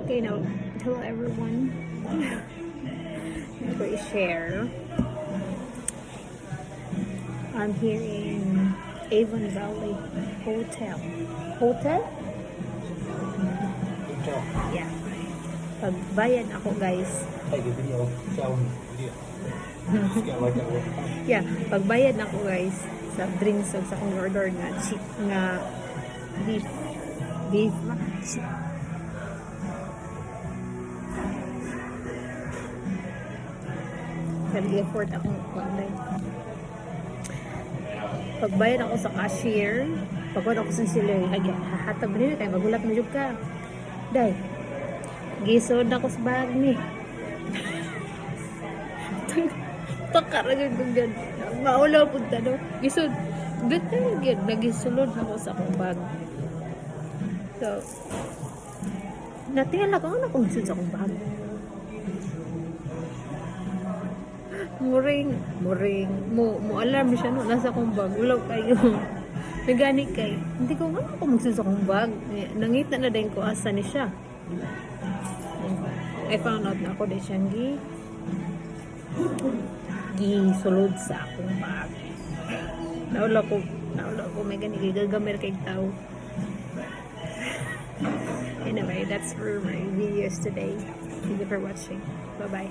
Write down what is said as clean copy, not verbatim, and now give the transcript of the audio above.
Okay, now, hello everyone. For share. I'm here in Avon Valley Hotel. Hotel? Yeah. Pagbayad ako, guys. Yeah, pagbayad na ako, guys, sa drinks o sa kong order nga beef. Nag-effort akong online. Pagbayad ako sa cashier, pagod ako sa sila, hahatag nila kaya magulat mo ka. Day, gisod ako sa bag ni. Pakaragag kong dyan. Maulaw po no? Gisod. Betul yun. Nagisulod ako sa akong bag. So, natingala ko, ano kung gisod sa akong bag? Muring. Mo alarm siya no, nasa akong bag. Ulaw kayo. Nagani kay. Hindi ko nga ako magsusok sa akong bag. Nangita na din ko asa ni siya. I found out na ako din siyang gisulod sa akong bag. Naula ko may gani gagamir kay tao. Anyway, that's for my videos today. Thank you for watching. Bye bye.